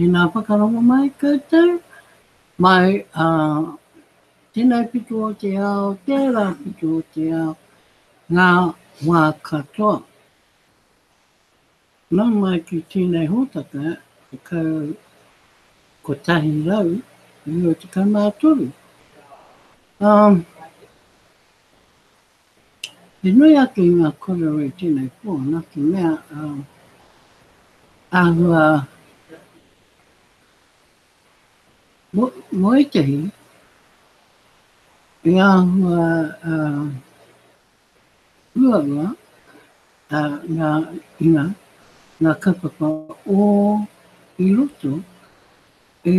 nā whakarongo mai koutou, mai tēnei pitu o te ao, tērā pitu o te ao, ngā wā katoa. Nā mai ki tēnei hōtaka, ko tahi rau, i o te kaumātoru. E nui atu i ngā korero i tēnei pō, nā ki mea ahua moetehi, i ahua uaua, ngā kaupapa o i roto i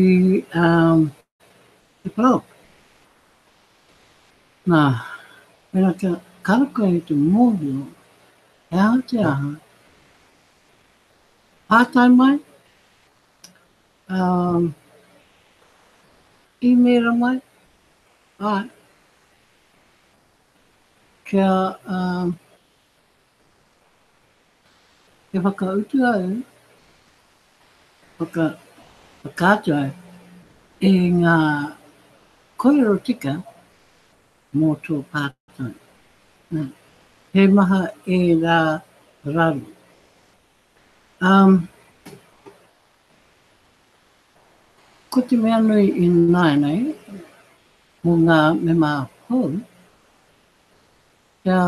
parau. Nā, mena ka karaka i te mōhio, e aha te aha, pātai mai, I mera mai, ai, kia e whakautu au, whakātu au, e ngā koero tika mō tō pātai. He maha e rā raru. Ko te mea nui I nai nei, mō ngā me mā hou, kia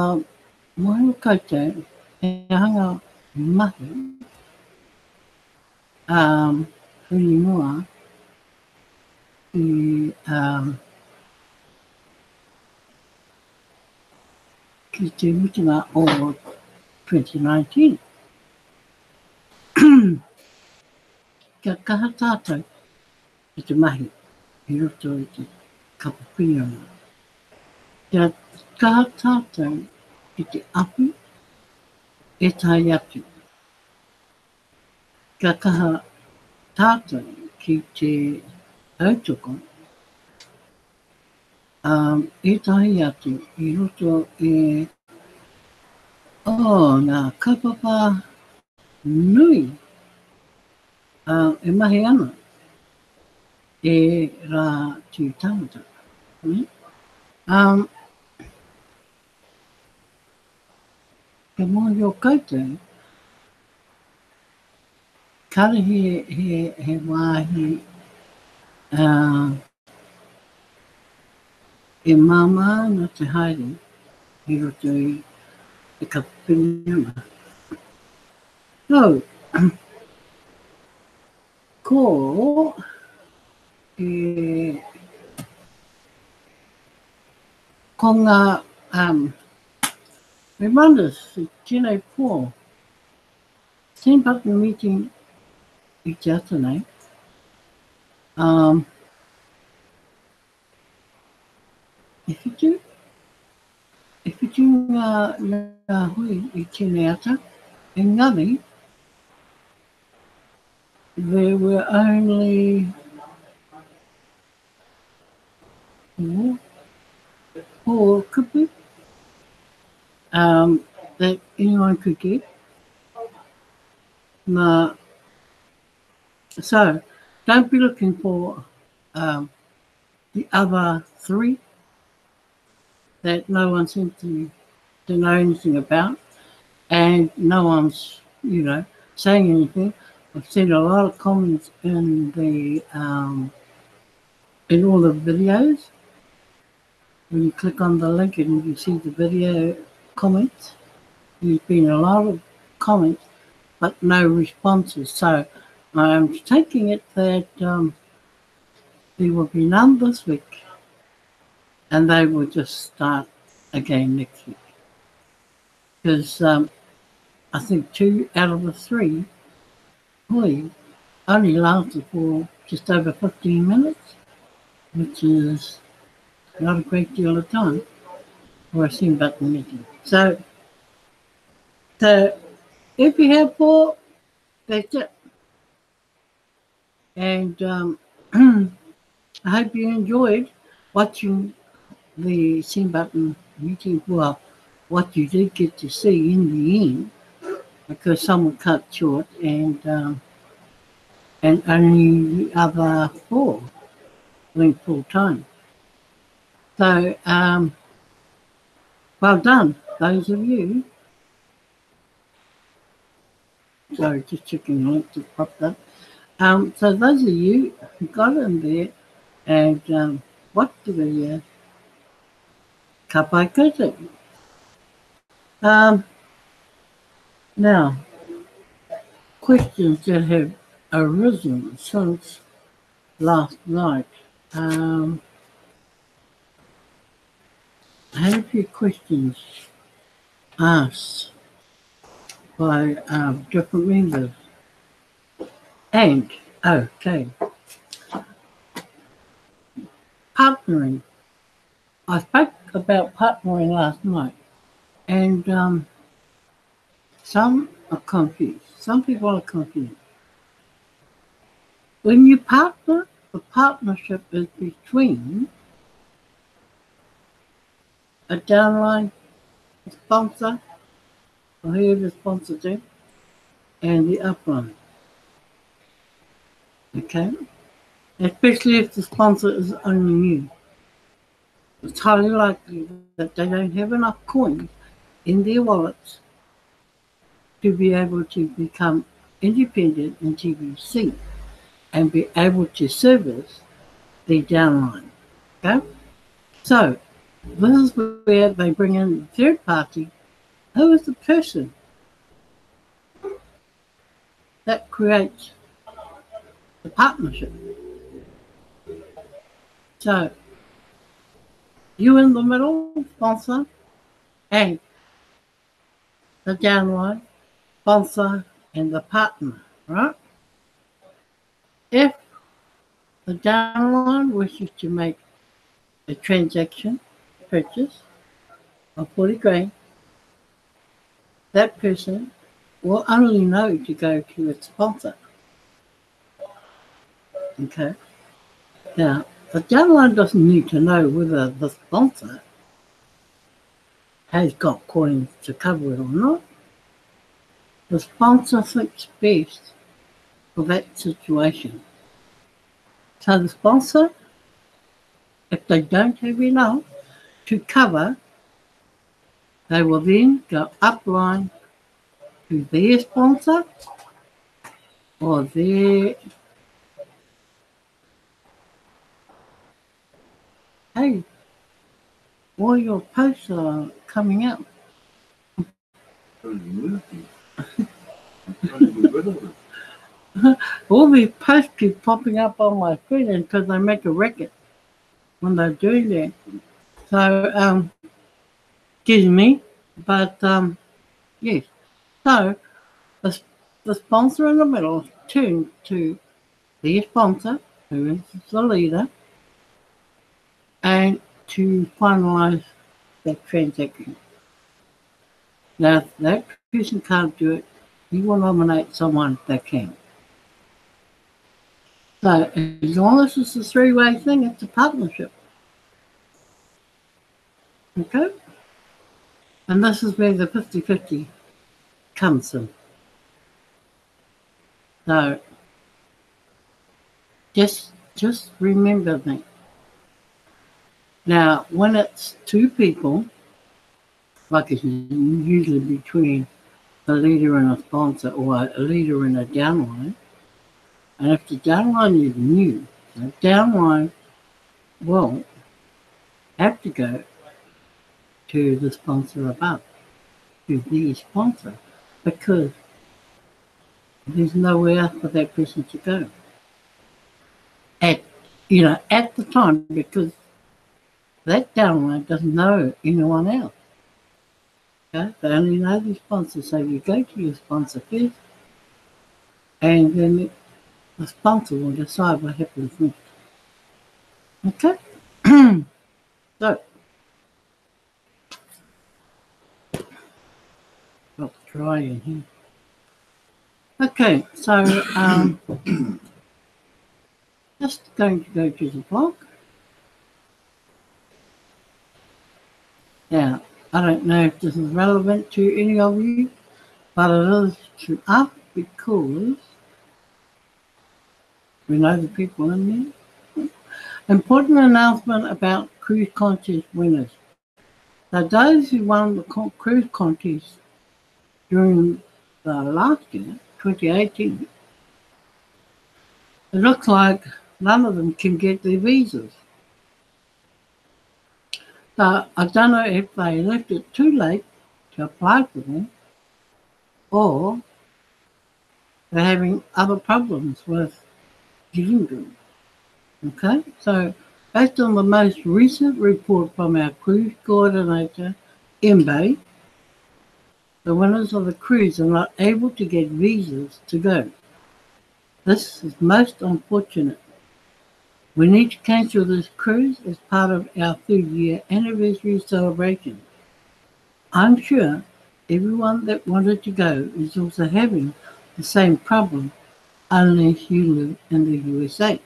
mohino koutou, e hanga mahi, huri mua, I ki te mutunga o 2019. Kia kaha tātou I te mahi, I roto I te kapapinga. Kia kaha tātou I te apu, e tai atu. Kia kaha tātou ki te autoko, e tai atu I roto ngā kaupapa nui, e mahi ana, e rā tū tangata. Ka mōhio koutou, kare he wāhi e māmā no te haere I roto I kapapinga. So, ko ko ngā reminders I tēnei pō, Team Partner Meeting I te ata nei, e whitu ngā hui I tēnei ata, engari, there were only 4 kupu that anyone could get. So, don't be looking for the other 3 that no one seems to know anything about, and no one's, saying anything. I've seen a lot of comments in in all the videos. When you click on the link and you see the video comments, there's been a lot of comments, but no responses. So I'm taking it that there will be none this week, and they will just start again next week. Because I think 2 out of the 3 only lasted for just over 15 minutes, which is not a great deal of time for a Team Partner meeting. So if you have 4, that's it. And I hope you enjoyed watching the Team Partner meeting. Well, what you did get to see in the end, because some were cut short, and and only the other 4 went full time. So, well done, those of you. Sorry, just checking the link just popped up. So those of you who got in there and watched the video, ka pai koutou. Now, questions that have arisen since last night. I had a few questions asked by different members. And, okay, partnering. I spoke about partnering last night, and some are confused. Some people are confused. When you partner, the partnership is between a downline sponsor, or whoever sponsors it, and the upline. Okay? Especially if the sponsor is only new. It's highly likely that they don't have enough coins in their wallets to be able to become independent in TVC and be able to service the downline. Okay? So, this is where they bring in the third party, who is the person that creates the partnership. So, you in the middle, sponsor, and the downline, sponsor, and the partner, right? If the downline wishes to make a transaction, purchase of 40 grand, that person will only know to go to its sponsor. Okay? Now, the downline doesn't need to know whether the sponsor has got coins to cover it or not. The sponsor thinks best for that situation. So the sponsor, if they don't have enough to cover, they will then go upline to their sponsor or their, hey, all your posts are coming out. All these posts keep popping up on my screen because they make a record when they're doing that. So, excuse me, but yes. So, the sponsor in the middle turns to their sponsor, who is the leader, and to finalise that transaction. Now, if that person can't do it, he will nominate someone that can. So, as long as it's a three-way thing, it's a partnership. Okay? And this is where the 50-50 comes in. So, just remember that. Now, when it's two people, like it's usually between a leader and a sponsor or a leader and a downline, and if the downline is new, the downline will have to go to the sponsor above, to the sponsor, because there's nowhere else for that person to go at the time, because that downline doesn't know anyone else. Okay? They only know the sponsor, so you go to your sponsor first, and then the sponsor will decide what happens next. Okay? So, got dry in here. Okay, so just going to go to the blog. Now, I don't know if this is relevant to any of you, but it is to us because We know the people in there. Important announcement about cruise contest winners. Now, those who won the cruise contest during the last year, 2018, it looks like none of them can get their visas. So I don't know if they left it too late to apply for them or they're having other problems with getting them. Okay, so based on the most recent report from our cruise coordinator, Mbe, the winners of the cruise are not able to get visas to go. This is most unfortunate. We need to cancel this cruise as part of our 3rd-year anniversary celebration. I'm sure everyone that wanted to go is also having the same problem unless you live in the USA.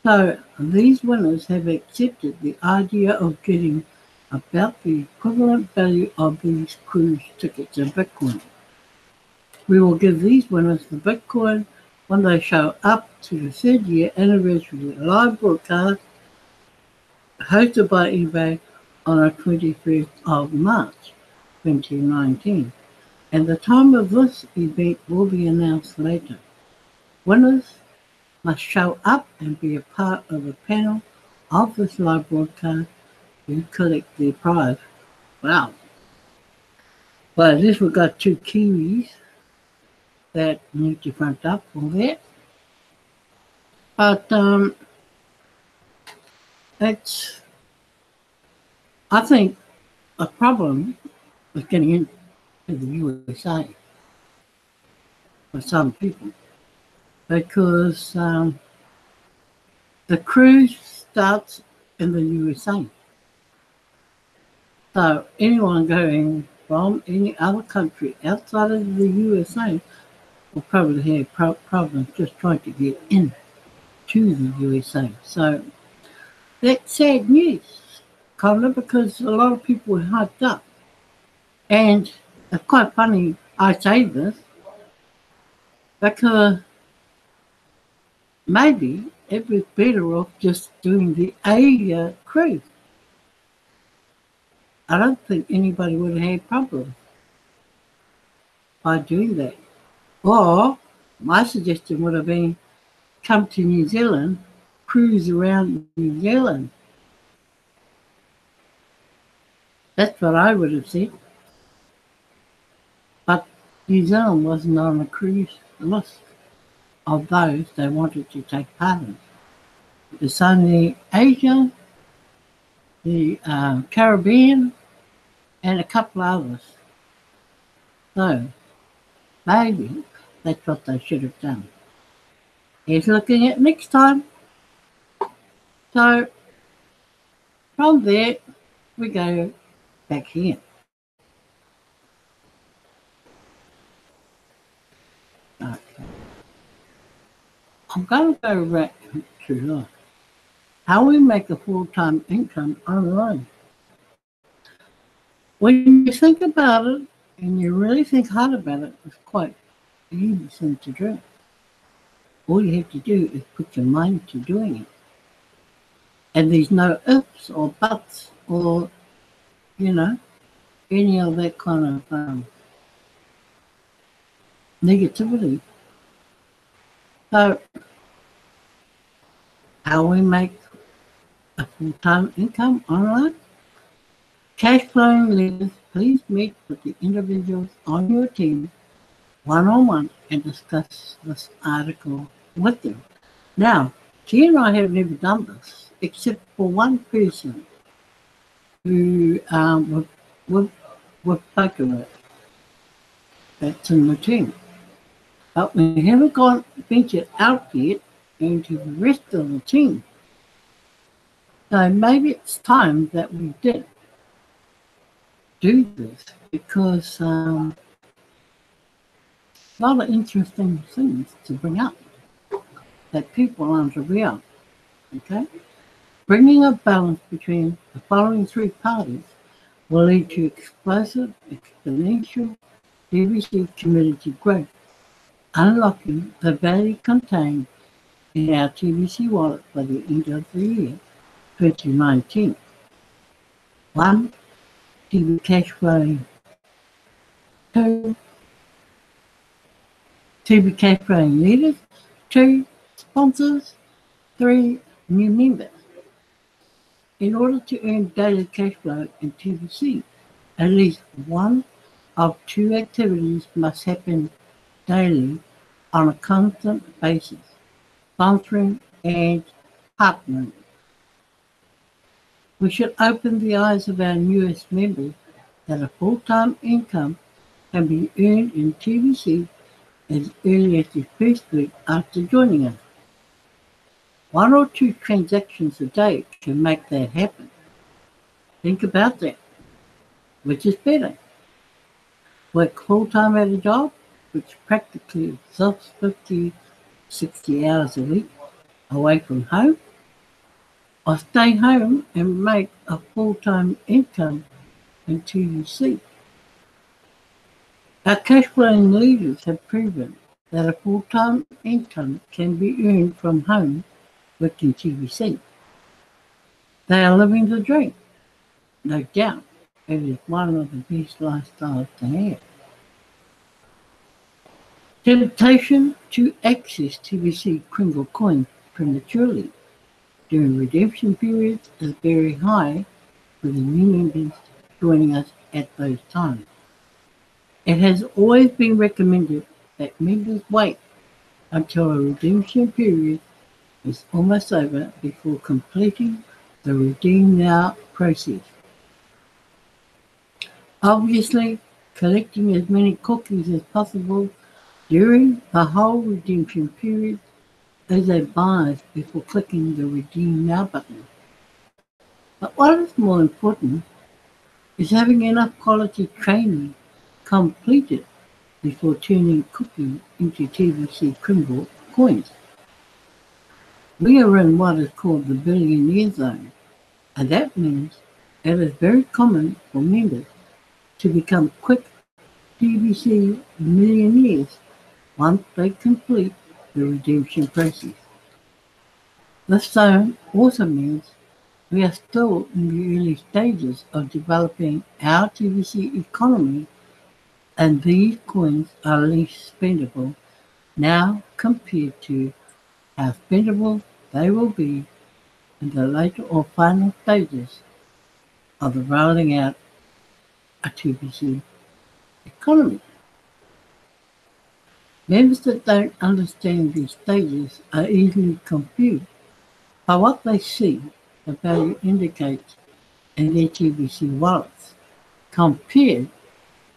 So these winners have accepted the idea of getting about the equivalent value of these cruise tickets in Bitcoin. We will give these winners the Bitcoin when they show up to the 3rd-year anniversary live broadcast hosted by eBay on the 21st of March 2019. And the time of this event will be announced later. Winners must show up and be a part of a panel of this live broadcast to collect their prize. Wow. Well, at least we've got 2 Kiwis that need to front up for that. But it's, I think, a problem with getting into the USA for some people. Because the cruise starts in the USA. So anyone going from any other country outside of the USA will probably have problems just trying to get in to the USA. So that's sad news, Connor, because a lot of people were hyped up. And it's quite funny I say this because maybe it was better off just doing the Asia cruise. I don't think anybody would have had problems by doing that. Or my suggestion would have been come to New Zealand, cruise around New Zealand. That's what I would have said. But New Zealand wasn't on a cruise list of those they wanted to take part in. It's only Asia, the Caribbean, and a couple others. So maybe that's what they should have done. Here's looking at next time. So from there, we go back here. Okay. I'm going to go back to how we make a full-time income online. When you think about it, and you really think hard about it, it's quite an easy thing to do. All you have to do is put your mind to doing it. And there's no ifs or buts or, any of that kind of negativity. So, how we make a full-time income online? Cash flowing leaders, please meet with the individuals on your team one-on-one and discuss this article with them. Now, T and I have never done this, except for one person who we've spoken with that's in the team. But we haven't ventured out yet into the rest of the team. So maybe it's time that we did do this because a lot of interesting things to bring up that people aren't aware of. Okay? Bringing a balance between the following 3 parties will lead to explosive, exponential DBC community growth, unlocking the value contained in our TBC wallet by the end of the year 2019. 1. TV cash flowing. 2. TV cash flowing leaders. 2. Sponsors. 3. New members. In order to earn daily cash flow in TBC, at least one of two activities must happen daily on a constant basis: sponsoring and partnering. We should open the eyes of our newest members that a full-time income can be earned in TBC as early as the first week after joining us. 1 or 2 transactions a day can make that happen. Think about that. Which is better? Work full-time at a job, which practically exhausts 50, 60 hours a week away from home, or stay home and make a full-time income in TBC. Our cash flowing leaders have proven that a full-time income can be earned from home working TBC. They are living the dream. No doubt, it is one of the best lifestyles to have. Temptation to access TBC Kringle coins prematurely during redemption periods is very high for the new members joining us at those times. It has always been recommended that members wait until a redemption period is almost over before completing the Redeem Now process. Obviously, collecting as many cookies as possible during the whole redemption period is advised before clicking the Redeem Now button. But what is more important is having enough quality training completed before turning cookies into TBC Kringle coins. We are in what is called the billionaire zone, and that means it is very common for members to become quick TBC millionaires once they complete the redemption process. This zone also means we are still in the early stages of developing our TBC economy, and these coins are least spendable now compared to how spendable they will be in the later or final stages of the rolling out a TBC economy. Members that don't understand these stages are easily confused by what they see the value indicates in their TBC wallets compared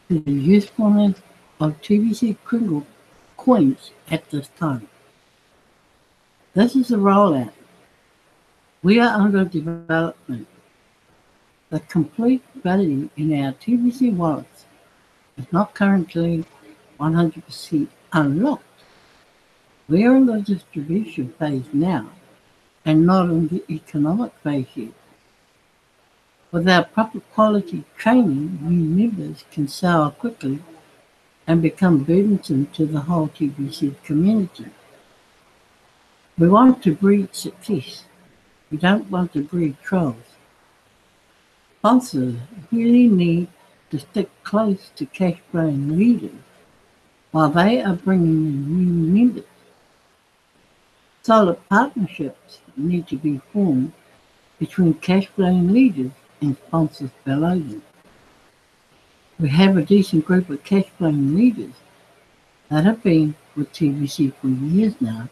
to the usefulness of TBC Kringle coins at this time. This is a rollout. We are under development. The complete value in our TBC wallets is not currently 100% unlocked. We are in the distribution phase now and not in the economic phase yet. Without proper quality training, new members can sour quickly and become burdensome to the whole TBC community. We want to breed success. We don't want to breed trolls. Sponsors really need to stick close to cash flowing leaders while they are bringing in new members. Solid partnerships need to be formed between cash flowing leaders and sponsors below them. We have a decent group of cash flowing leaders that have been with TBC for years now,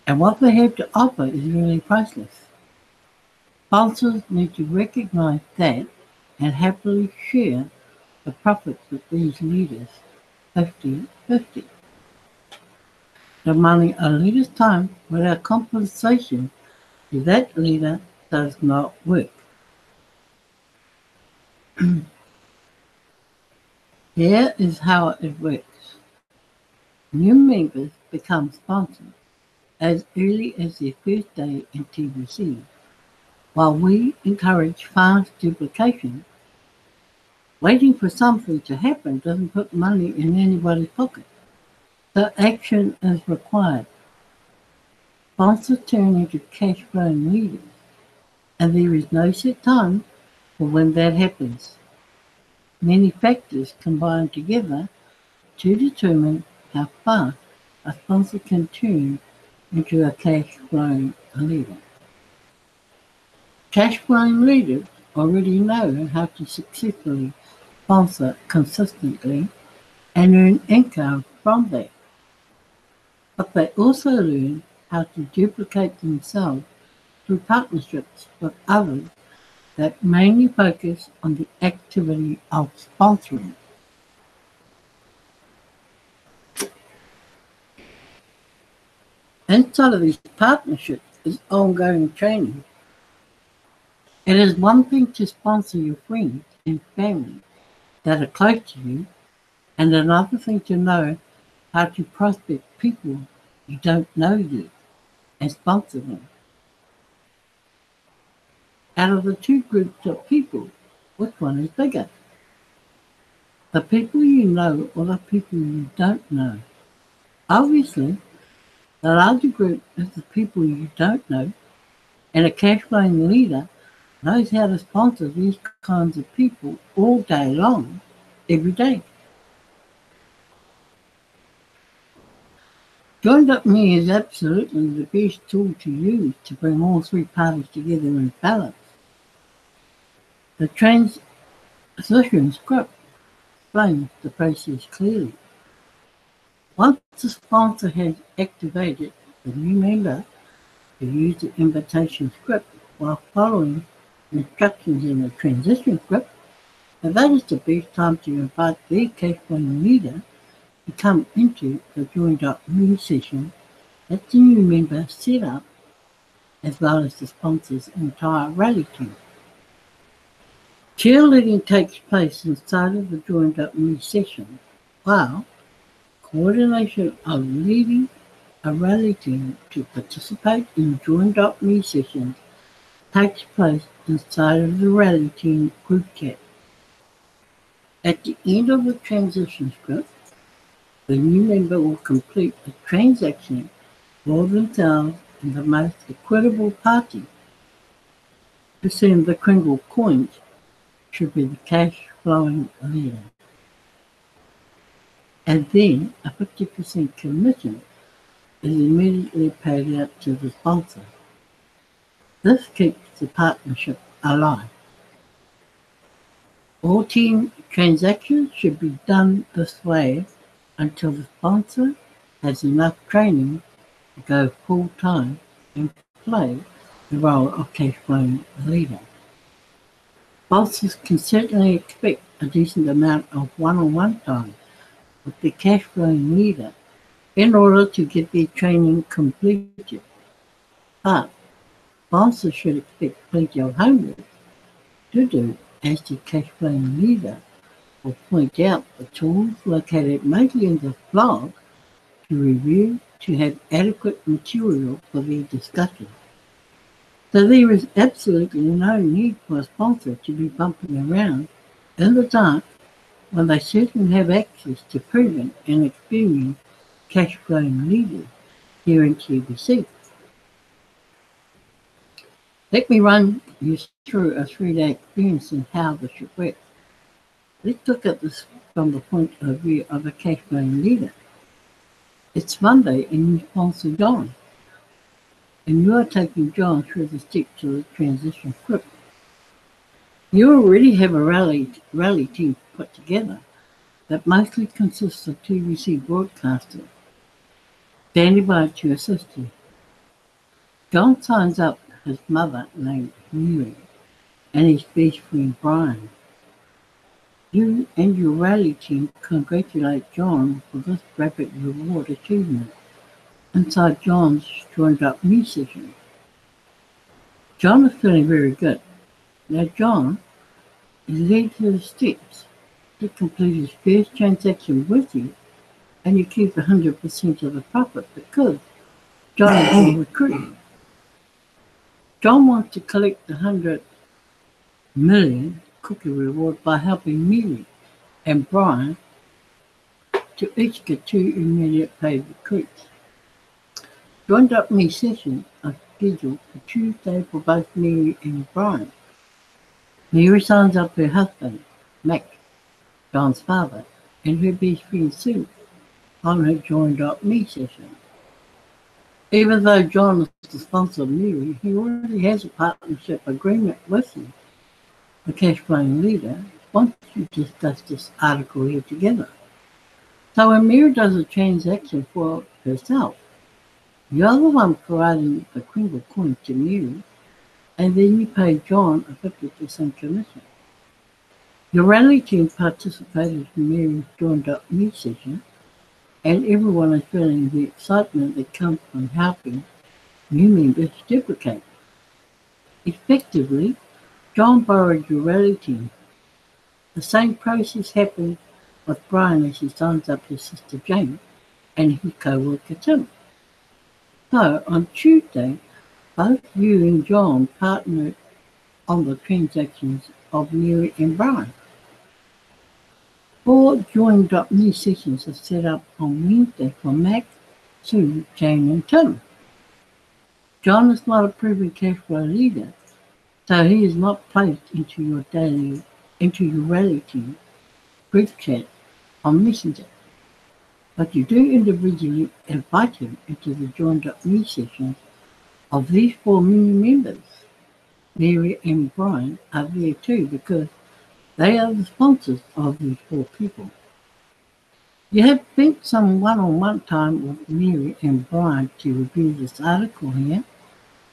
and what they have to offer is really priceless. Sponsors need to recognize that and happily share the profits with these leaders 50-50. Demanding a leader's time without compensation to that leader does not work. Here is how it works. New members become sponsors as early as their first day in TBC. While we encourage fast duplication, waiting for something to happen doesn't put money in anybody's pocket. So action is required. Sponsors turn into cash flowing leaders, and there is no set time for when that happens. Many factors combine together to determine how fast a sponsor can turn into a cash flowing leader. Cash flowing leaders already know how to successfully sponsor consistently and earn income from that. But they also learn how to duplicate themselves through partnerships with others that mainly focus on the activity of sponsoring. Inside of these partnerships is ongoing training. It is one thing to sponsor your friends and family that are close to you, and another thing to know how to prospect people you don't know yet and sponsor them. Out of the two groups of people, which one is bigger? The people you know or the people you don't know? Obviously, the larger group is the people you don't know, and a cash flowing leader knows how to sponsor these kinds of people all day long, every day. Joined.me is absolutely the best tool to use to bring all three parties together in balance. The transition script explains the process clearly. Once the sponsor has activated the new member to use the invitation script while following instructions in the transition script, and that is the best time to invite their cash flowing leader to come into the Join.me session that the new member set up, as well as the sponsor's entire rally team. Cheerleading takes place inside of the Join.me session, while coordination of leading a rally team to participate in Join.me sessions takes place inside of the rally team group chat. At the end of the transition script, the new member will complete a transaction for themselves and the most equitable party to send the Kringle coins should be the cash flowing leader. And then a 50% commission is immediately paid out to the sponsor. This keeps the partnership alive. All team transactions should be done this way until the sponsor has enough training to go full time and play the role of cash flowing leader. Sponsors can certainly expect a decent amount of one-on-one time with the cash flowing leader in order to get their training completed. But sponsors should expect plenty of homework to do, as the cash flowing leader will point out the tools located mainly in the blog to review to have adequate material for their discussion. So there is absolutely no need for a sponsor to be bumping around in the dark when they certainly have access to proven and experienced cash flowing leaders here in TBC. Let me run you through a 3-day experience and how this should work. Let's look at this from the point of view of a cash flowing leader. It's Monday and you sponsor John, and you are taking John through the steps of the transition script. You already have a rally team put together that mostly consists of TBC broadcasters standing by to assist you. John signs up his mother named Mary and his best friend Brian. You and your rally team congratulate John for this rapid reward achievement inside John's Join.me session. John is feeling very good. Now John is led to the steps to complete his first transaction with you, and you keep 100% of the profit because John is your recruit. John wants to collect the 100 million cookie reward by helping Mary and Brian to each get 2 immediate paid recruits. Joined up me sessions are scheduled for Tuesday for both Mary and Brian. Mary signs up her husband, Mac, John's father, and her best friend Sue on her joined up me session. Even though John is the sponsor of Mary, he already has a partnership agreement with him, the cash flowing leader, once you discuss this article here together. So when Mary does a transaction for herself, you're the one providing the Kringle coin to Mary, and then you pay John a 50% commission. Your rally team participated in Mary's joined up me session, and everyone is feeling the excitement that comes from helping new members duplicate. Effectively, John borrowed your rally team. The same process happened with Brian as he signs up his sister Jane and his co-worker Tim. So on Tuesday, both you and John partnered on the transactions of Mary and Brian. 4 joined up new sessions are set up on Wednesday for Mac, Sue, Jane and Tim. John is not a proven cash flow leader, so he is not placed into your rally team group chat on Messenger. But you do individually invite him into the joined up new sessions of these 4 new members. Mary and Brian are there too because they are the sponsors of these 4 people. You have spent some one-on-one time with Mary and Brian to review this article here.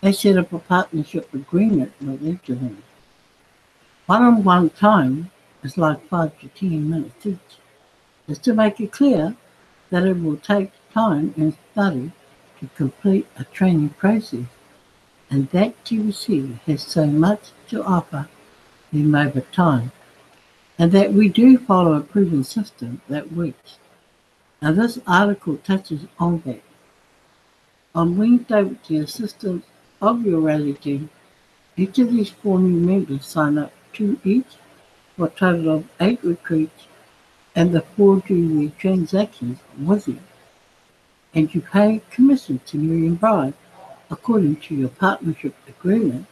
They set up a partnership agreement with each of them. One-on-one time is like 5 to 10 minutes each. Just to make it clear that it will take time and study to complete a training process, and that TBC has so much to offer them over time, and that we do follow a proven system that works. Now this article touches on that. On Wednesday, with the assistance of your rally team, each of these 4 new members sign up 2 each for a total of 8 retreats, and the 4 do their transactions with you. And you pay commission to Mary and Brian according to your partnership agreement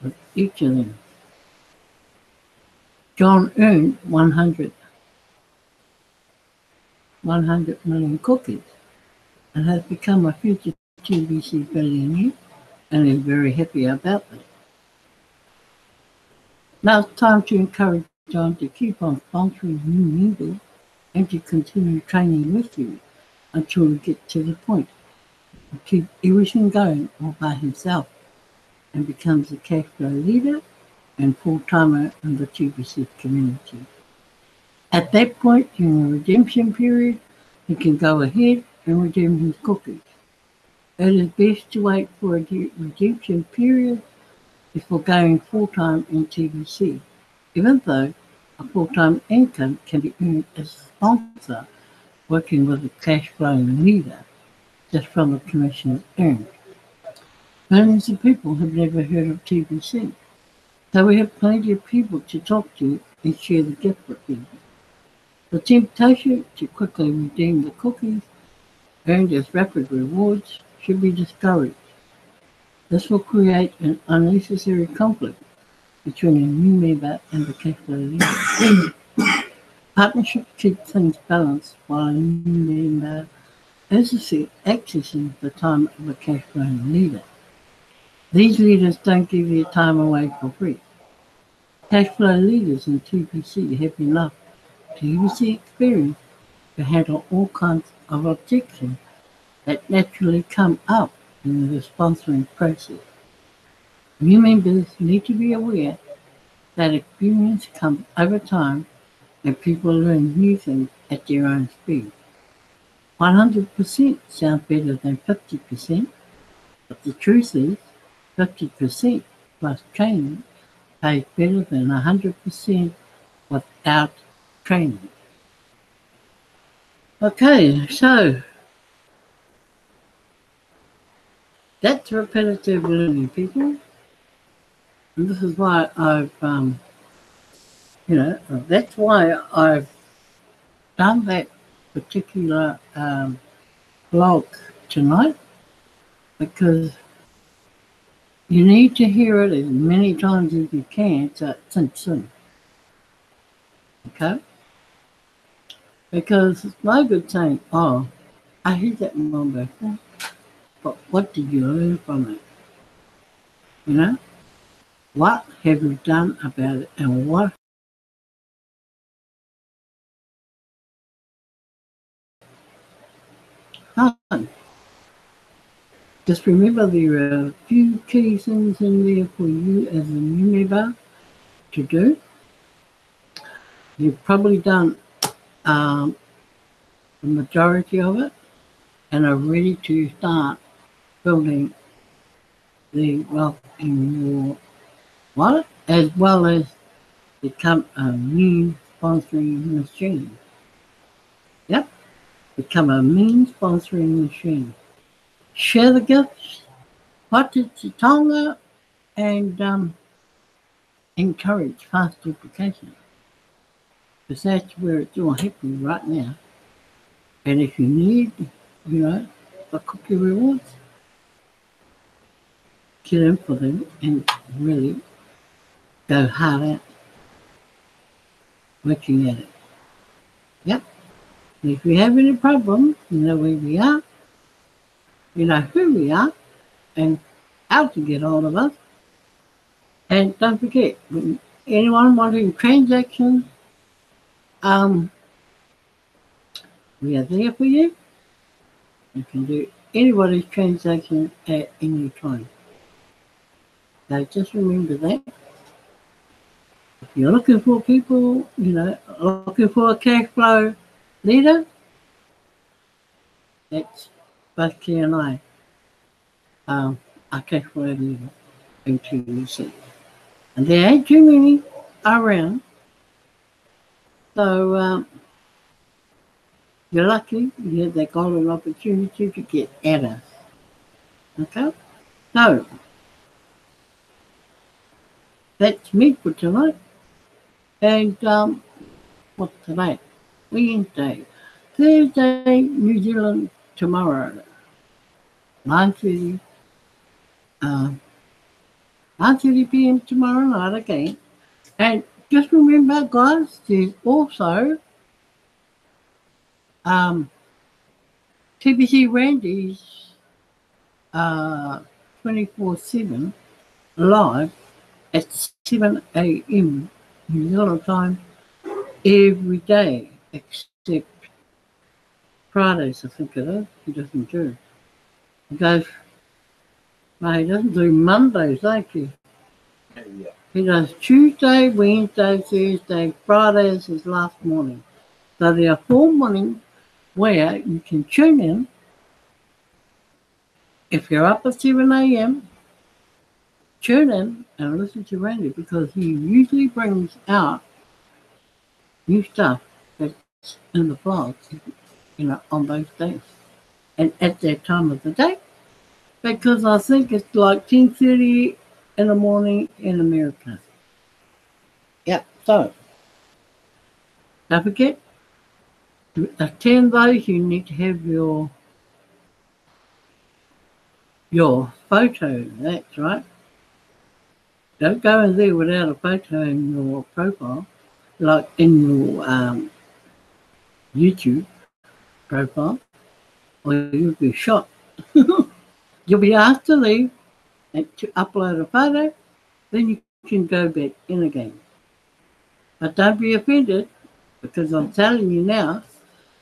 with each of them. John earned 100 million cookies and has become a future TBC billionaire and is very happy about that. Now it's time to encourage John to keep on sponsoring new members and to continue training with you until we get to the point and keep everything going all by himself and becomes a cash flow leader and full-timer in the TBC community. At that point, during the redemption period, he can go ahead and redeem his cookies. It is best to wait for a redemption period before going full-time in TBC, even though a full-time income can be earned as a sponsor working with a cash flowing leader just from the commissions earned. Millions of people have never heard of TBC, so we have plenty of people to talk to and share the gift with them. The temptation to quickly redeem the cookies earned as rapid rewards should be discouraged. This will create an unnecessary conflict between a new member and the cash flow leader. Partnership keeps things balanced while a new member is accessing the time of a cash flow leader. These leaders don't give their time away for free. Cash flow leaders in TBC have enough TBC experience to handle all kinds of objections that naturally come up in the sponsoring process. New members need to be aware that experience comes over time and people learn new things at their own speed. 100% sounds better than 50%, but the truth is 50% plus training pays better than 100% without training. Okay, so that's repetitive learning, people. And this is why that's why I've done that particular blog tonight, because you need to hear it as many times as you can so it sinks in. Okay? Because it's no good saying, oh, I heard that one before, but what did you learn from it? You know? What have you done about it and what happened? Just remember there are a few key things in there for you as a new member to do. You've probably done the majority of it and are ready to start building the wealth in your wallet as well as become a mean sponsoring machine. Yep, become a mean sponsoring machine. Share the gifts, pata te tonga, and encourage fast duplication. Because that's where it's all happening right now. And if you need, the cookie rewards, get in for them and really go hard out working at it. Yep. And if you have any problems, you know where we are, you know who we are, and how to get hold of us. And don't forget, when anyone wanting transactions, we are there for you. You can do anybody's transaction at any time. So just remember that. If you're looking for people, looking for a cash flow leader, that's both Claire and I, our cash flow leader in TVC. And there ain't too many around. So you're lucky you have that golden opportunity to get at us. Okay? So that's me for tonight. And what's today? Wednesday. Thursday, New Zealand tomorrow. 9:30 p.m. tomorrow night again. And just remember, guys, there's also TBC Randy's 24/7 live at 7 a.m. New Zealand time every day, except Fridays, I think it is. He doesn't do. He goes, no, he doesn't do Mondays, actually. Yeah. He does Tuesday, Wednesday, Thursday, Friday is his last morning. So there are 4 mornings where you can tune in. If you're up at 7 a.m., tune in and listen to Randy because he usually brings out new stuff that's in the vlogs, on those days. And at that time of the day, because I think it's like 10:30 in the morning in America. Yep, so don't forget, to attend those, you need to have your photo, that's right. Don't go in there without a photo in your profile, like in your YouTube profile, or you'll be shot. You'll be asked to leave and to upload a photo, then you can go back in again. But don't be offended, because I'm telling you now,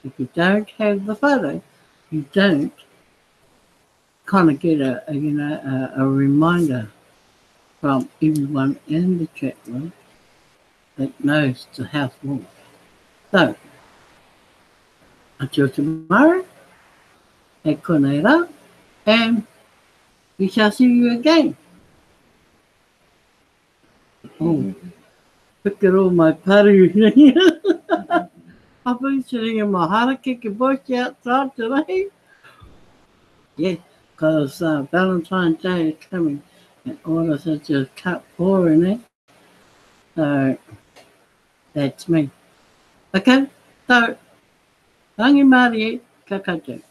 if you don't have the photo, you don't kind of get a reminder from everyone in the chat room that knows the house rules. So, until tomorrow, e konei rā, and we shall see you again. Oh, look at all my paru. I've been sitting in my harakeke bush outside today. Yes, because Valentine's Day is coming and all of us just cut pouring it. So that's me. Okay, so rangi Māori, ka koutou.